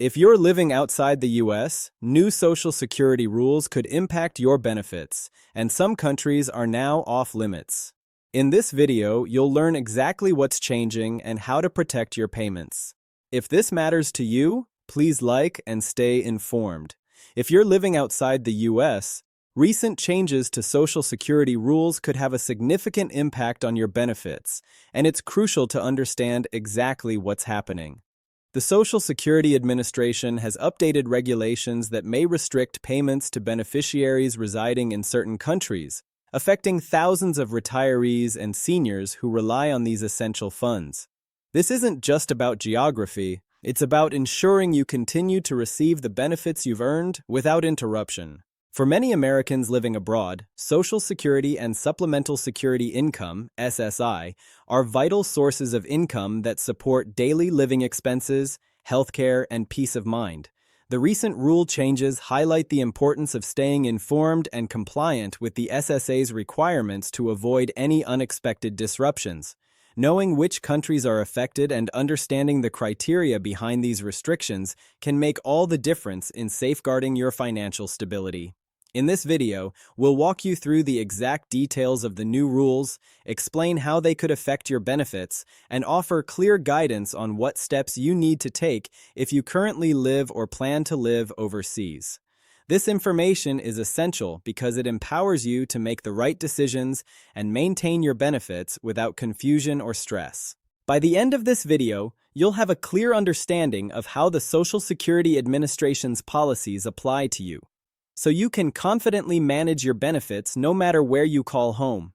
If you're living outside the US, new Social Security rules could impact your benefits, and some countries are now off limits. In this video, you'll learn exactly what's changing and how to protect your payments. If this matters to you, please like and stay informed. If you're living outside the US, recent changes to Social Security rules could have a significant impact on your benefits, and it's crucial to understand exactly what's happening. The Social Security Administration has updated regulations that may restrict payments to beneficiaries residing in certain countries, affecting thousands of retirees and seniors who rely on these essential funds. This isn't just about geography, it's about ensuring you continue to receive the benefits you've earned without interruption. For many Americans living abroad, Social Security and Supplemental Security Income, SSI, are vital sources of income that support daily living expenses, healthcare, and peace of mind. The recent rule changes highlight the importance of staying informed and compliant with the SSA's requirements to avoid any unexpected disruptions. Knowing which countries are affected and understanding the criteria behind these restrictions can make all the difference in safeguarding your financial stability. In this video, we'll walk you through the exact details of the new rules, explain how they could affect your benefits, and offer clear guidance on what steps you need to take if you currently live or plan to live overseas. This information is essential because it empowers you to make the right decisions and maintain your benefits without confusion or stress. By the end of this video, you'll have a clear understanding of how the Social Security Administration's policies apply to you, so you can confidently manage your benefits no matter where you call home.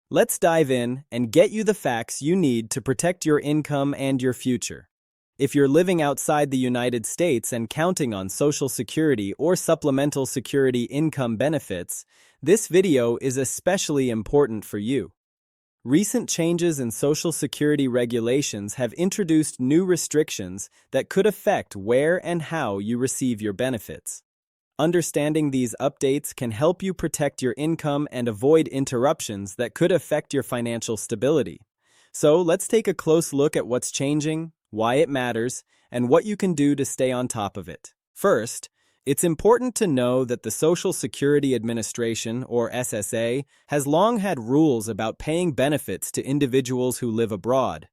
Let's dive in and get you the facts you need to protect your income and your future. If you're living outside the United States and counting on Social Security or Supplemental Security income benefits, this video is especially important for you. Recent changes in Social Security regulations have introduced new restrictions that could affect where and how you receive your benefits. Understanding these updates can help you protect your income and avoid interruptions that could affect your financial stability. So let's take a close look at what's changing, why it matters, and what you can do to stay on top of it. First, it's important to know that the Social Security Administration, or SSA, has long had rules about paying benefits to individuals who live abroad.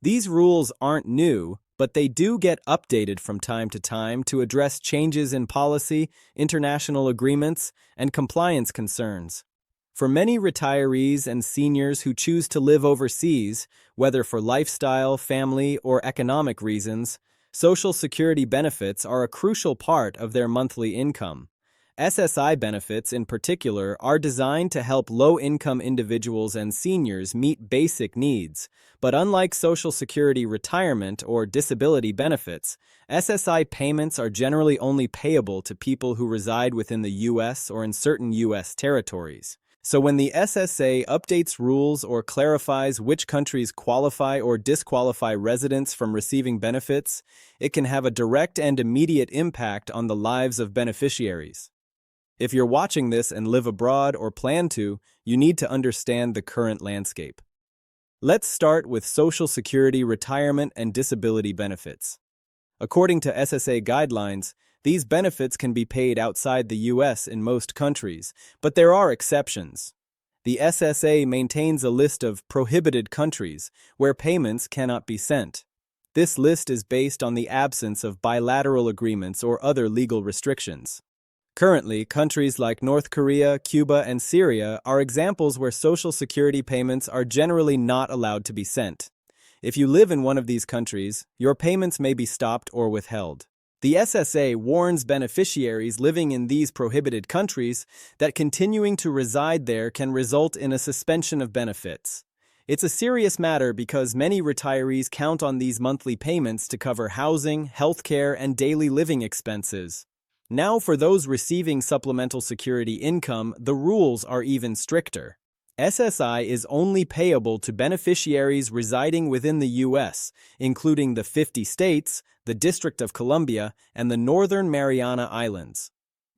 These rules aren't new, but they do get updated from time to time to address changes in policy, international agreements, and compliance concerns. For many retirees and seniors who choose to live overseas, whether for lifestyle, family, or economic reasons, Social Security benefits are a crucial part of their monthly income. SSI benefits, in particular, are designed to help low-income individuals and seniors meet basic needs, but unlike Social Security retirement or disability benefits, SSI payments are generally only payable to people who reside within the U.S. or in certain U.S. territories. So when the SSA updates rules or clarifies which countries qualify or disqualify residents from receiving benefits, it can have a direct and immediate impact on the lives of beneficiaries. If you're watching this and live abroad or plan to, you need to understand the current landscape. Let's start with Social Security retirement and disability benefits. According to SSA guidelines, these benefits can be paid outside the U.S. in most countries, but there are exceptions. The SSA maintains a list of prohibited countries where payments cannot be sent. This list is based on the absence of bilateral agreements or other legal restrictions. Currently, countries like North Korea, Cuba, and Syria are examples where Social Security payments are generally not allowed to be sent. If you live in one of these countries, your payments may be stopped or withheld. The SSA warns beneficiaries living in these prohibited countries that continuing to reside there can result in a suspension of benefits. It's a serious matter because many retirees count on these monthly payments to cover housing, healthcare, and daily living expenses. Now, for those receiving Supplemental Security income, the rules are even stricter. SSI is only payable to beneficiaries residing within the U.S., including the 50 states, the District of Columbia, and the Northern Mariana Islands.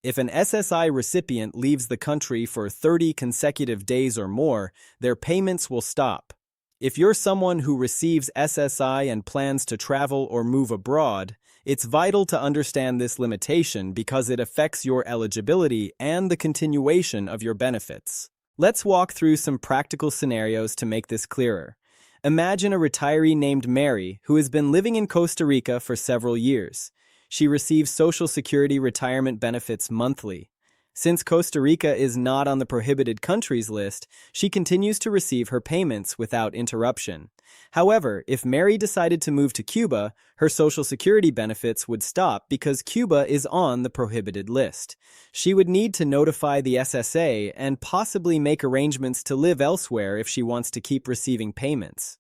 If an SSI recipient leaves the country for 30 consecutive days or more, their payments will stop. If you're someone who receives SSI and plans to travel or move abroad, It's vital to understand this limitation because it affects your eligibility and the continuation of your benefits. Let's walk through some practical scenarios to make this clearer. Imagine a retiree named Mary who has been living in Costa Rica for several years. She receives Social Security retirement benefits monthly. Since Costa Rica is not on the prohibited countries list, she continues to receive her payments without interruption. However, if Mary decided to move to Cuba, her Social Security benefits would stop because Cuba is on the prohibited list. She would need to notify the SSA and possibly make arrangements to live elsewhere if she wants to keep receiving payments.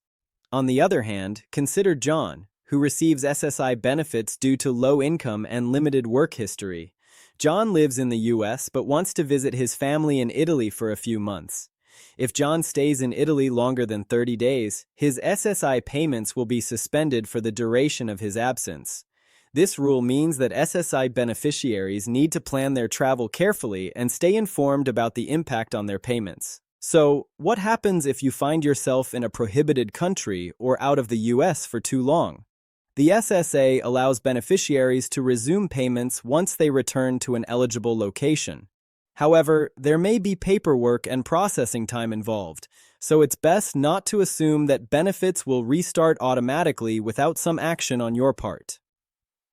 On the other hand, consider John, who receives SSI benefits due to low income and limited work history. John lives in the US but wants to visit his family in Italy for a few months. If John stays in Italy longer than 30 days, his SSI payments will be suspended for the duration of his absence. This rule means that SSI beneficiaries need to plan their travel carefully and stay informed about the impact on their payments. So, what happens if you find yourself in a prohibited country or out of the US for too long? The SSA allows beneficiaries to resume payments once they return to an eligible location. However, there may be paperwork and processing time involved, so it's best not to assume that benefits will restart automatically without some action on your part.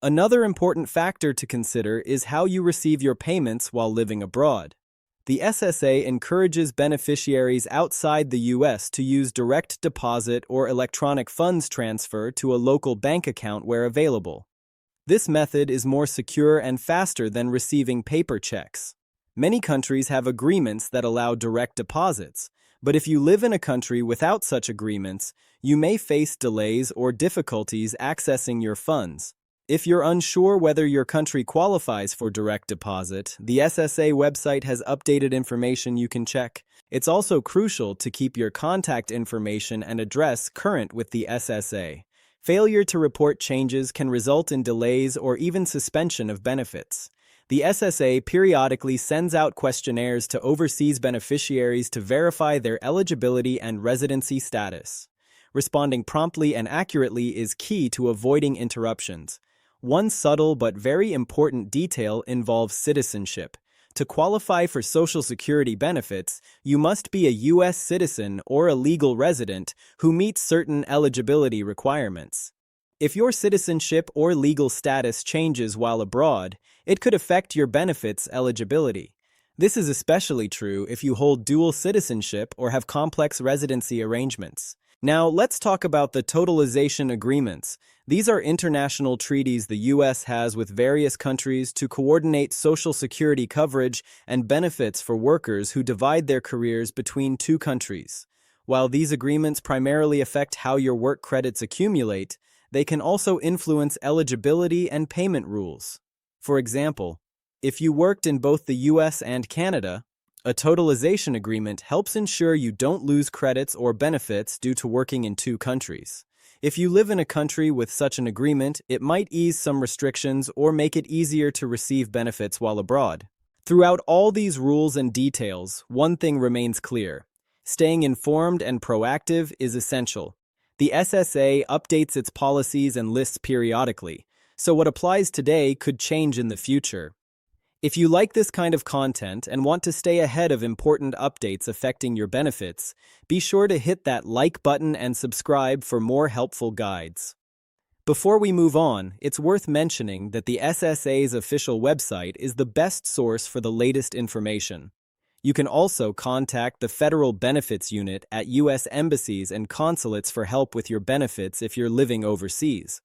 Another important factor to consider is how you receive your payments while living abroad. The SSA encourages beneficiaries outside the U.S. to use direct deposit or electronic funds transfer to a local bank account where available. This method is more secure and faster than receiving paper checks. Many countries have agreements that allow direct deposits, but if you live in a country without such agreements, you may face delays or difficulties accessing your funds. If you're unsure whether your country qualifies for direct deposit, the SSA website has updated information you can check. It's also crucial to keep your contact information and address current with the SSA. Failure to report changes can result in delays or even suspension of benefits. The SSA periodically sends out questionnaires to overseas beneficiaries to verify their eligibility and residency status. Responding promptly and accurately is key to avoiding interruptions. One subtle but very important detail involves citizenship. To qualify for Social Security benefits, you must be a U.S. citizen or a legal resident who meets certain eligibility requirements. If your citizenship or legal status changes while abroad, it could affect your benefits eligibility. This is especially true if you hold dual citizenship or have complex residency arrangements. Now, let's talk about the Totalization agreements. These are international treaties the U.S. has with various countries to coordinate Social Security coverage and benefits for workers who divide their careers between two countries. While these agreements primarily affect how your work credits accumulate, they can also influence eligibility and payment rules. For example, if you worked in both the U.S. and Canada, a totalization agreement helps ensure you don't lose credits or benefits due to working in two countries. If you live in a country with such an agreement, it might ease some restrictions or make it easier to receive benefits while abroad. Throughout all these rules and details, one thing remains clear. Staying informed and proactive is essential. The SSA updates its policies and lists periodically, so what applies today could change in the future. If you like this kind of content and want to stay ahead of important updates affecting your benefits, be sure to hit that like button and subscribe for more helpful guides. Before we move on, it's worth mentioning that the SSA's official website is the best source for the latest information. You can also contact the Federal Benefits Unit at U.S. embassies and consulates for help with your benefits if you're living overseas.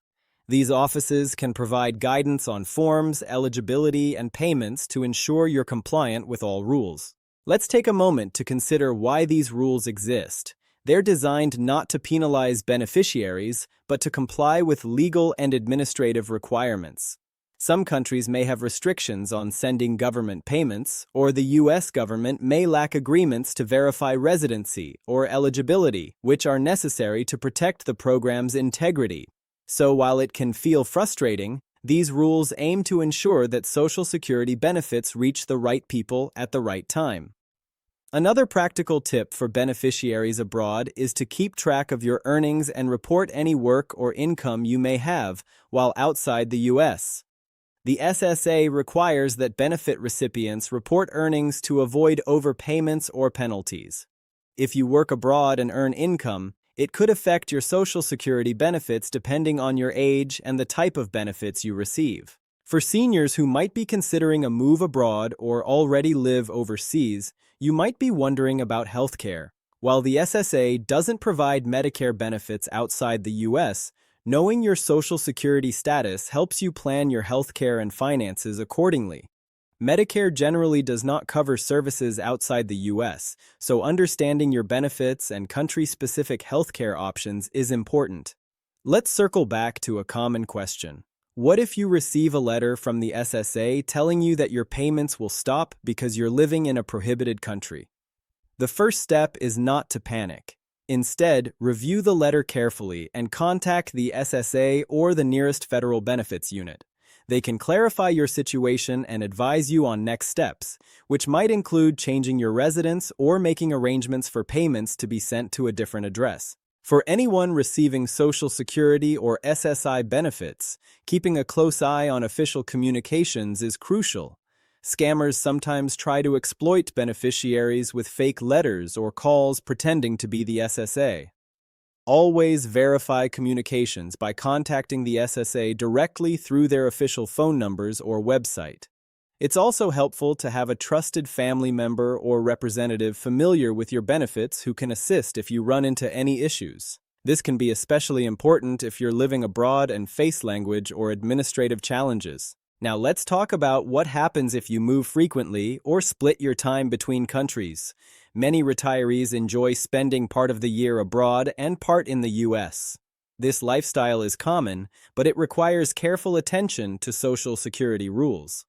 These offices can provide guidance on forms, eligibility, and payments to ensure you're compliant with all rules. Let's take a moment to consider why these rules exist. They're designed not to penalize beneficiaries, but to comply with legal and administrative requirements. Some countries may have restrictions on sending government payments, or the U.S. government may lack agreements to verify residency or eligibility, which are necessary to protect the program's integrity. So while it can feel frustrating, these rules aim to ensure that Social Security benefits reach the right people at the right time. Another practical tip for beneficiaries abroad is to keep track of your earnings and report any work or income you may have while outside the U.S. The SSA requires that benefit recipients report earnings to avoid overpayments or penalties. If you work abroad and earn income, it could affect your Social Security benefits depending on your age and the type of benefits you receive. For seniors who might be considering a move abroad or already live overseas, you might be wondering about healthcare. While the SSA doesn't provide Medicare benefits outside the U.S., knowing your Social Security status helps you plan your healthcare and finances accordingly. Medicare generally does not cover services outside the U.S., so understanding your benefits and country-specific healthcare options is important. Let's circle back to a common question. What if you receive a letter from the SSA telling you that your payments will stop because you're living in a prohibited country? The first step is not to panic. Instead, review the letter carefully and contact the SSA or the nearest federal benefits unit. They can clarify your situation and advise you on next steps, which might include changing your residence or making arrangements for payments to be sent to a different address. For anyone receiving Social Security or SSI benefits, keeping a close eye on official communications is crucial. Scammers sometimes try to exploit beneficiaries with fake letters or calls pretending to be the SSA. Always verify communications by contacting the SSA directly through their official phone numbers or website. It's also helpful to have a trusted family member or representative familiar with your benefits who can assist if you run into any issues. This can be especially important if you're living abroad and face language or administrative challenges. Now let's talk about what happens if you move frequently or split your time between countries. Many retirees enjoy spending part of the year abroad and part in the U.S. This lifestyle is common, but it requires careful attention to Social Security rules.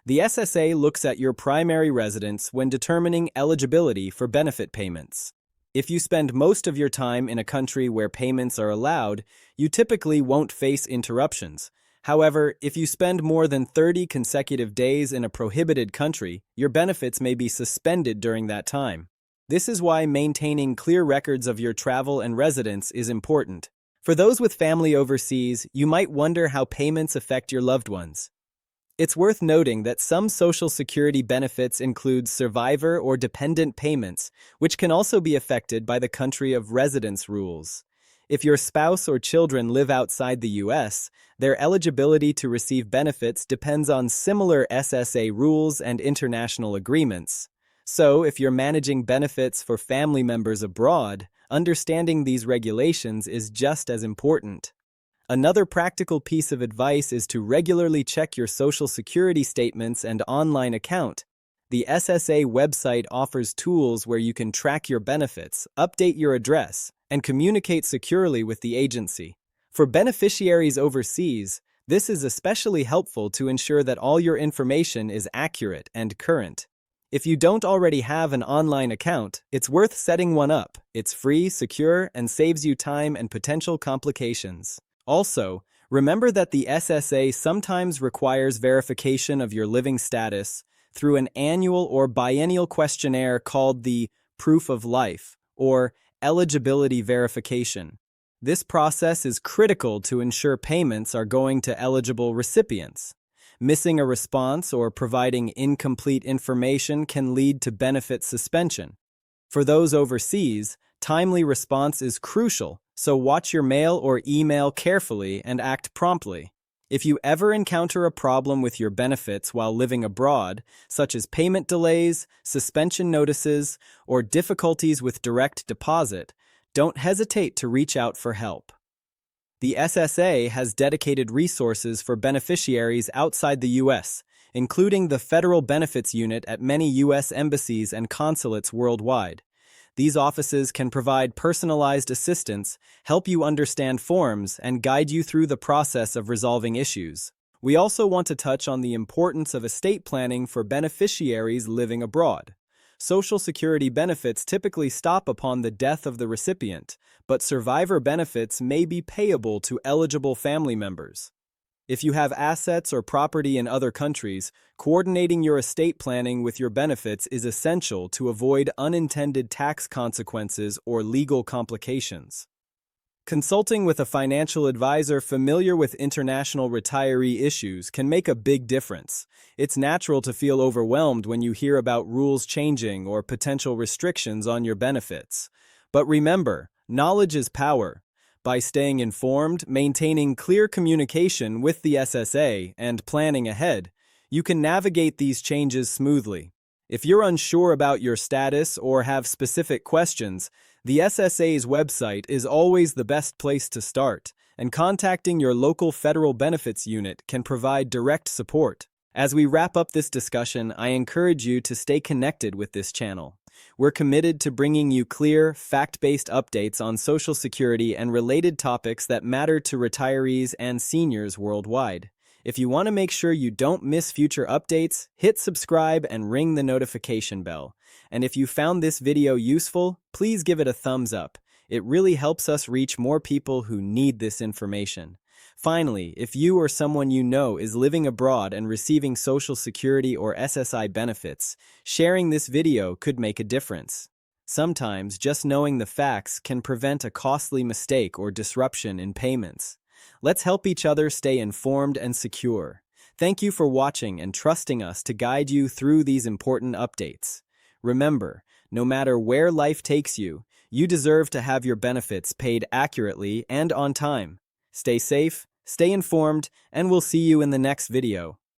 The SSA looks at your primary residence when determining eligibility for benefit payments. If you spend most of your time in a country where payments are allowed, you typically won't face interruptions. However, if you spend more than 30 consecutive days in a prohibited country, your benefits may be suspended during that time. This is why maintaining clear records of your travel and residence is important. For those with family overseas, you might wonder how payments affect your loved ones. It's worth noting that some Social Security benefits include survivor or dependent payments, which can also be affected by the country of residence rules. If your spouse or children live outside the U.S., their eligibility to receive benefits depends on similar SSA rules and international agreements. So, if you're managing benefits for family members abroad, understanding these regulations is just as important. Another practical piece of advice is to regularly check your Social Security statements and online account. The SSA website offers tools where you can track your benefits, update your address, and communicate securely with the agency. For beneficiaries overseas, this is especially helpful to ensure that all your information is accurate and current. If you don't already have an online account, it's worth setting one up. It's free, secure, and saves you time and potential complications. Also, remember that the SSA sometimes requires verification of your living status through an annual or biennial questionnaire called the Proof of Life, or eligibility verification. This process is critical to ensure payments are going to eligible recipients. Missing a response or providing incomplete information can lead to benefit suspension. For those overseas, timely response is crucial, so watch your mail or email carefully and act promptly. If you ever encounter a problem with your benefits while living abroad, such as payment delays, suspension notices, or difficulties with direct deposit, don't hesitate to reach out for help. The SSA has dedicated resources for beneficiaries outside the U.S., including the Federal Benefits Unit at many U.S. embassies and consulates worldwide. These offices can provide personalized assistance, help you understand forms, and guide you through the process of resolving issues. We also want to touch on the importance of estate planning for beneficiaries living abroad. Social Security benefits typically stop upon the death of the recipient, but survivor benefits may be payable to eligible family members. If you have assets or property in other countries, coordinating your estate planning with your benefits is essential to avoid unintended tax consequences or legal complications. Consulting with a financial advisor familiar with international retiree issues can make a big difference. It's natural to feel overwhelmed when you hear about rules changing or potential restrictions on your benefits. But remember, knowledge is power. By staying informed, maintaining clear communication with the SSA, and planning ahead, you can navigate these changes smoothly. If you're unsure about your status or have specific questions, the SSA's website is always the best place to start, and contacting your local federal benefits unit can provide direct support. As we wrap up this discussion, I encourage you to stay connected with this channel. We're committed to bringing you clear, fact-based updates on Social Security and related topics that matter to retirees and seniors worldwide. If you want to make sure you don't miss future updates, hit subscribe and ring the notification bell. And if you found this video useful, please give it a thumbs up. It really helps us reach more people who need this information. Finally, if you or someone you know is living abroad and receiving Social Security or SSI benefits, sharing this video could make a difference. Sometimes just knowing the facts can prevent a costly mistake or disruption in payments. Let's help each other stay informed and secure. Thank you for watching and trusting us to guide you through these important updates. Remember, no matter where life takes you, you deserve to have your benefits paid accurately and on time. Stay safe, stay informed, and we'll see you in the next video.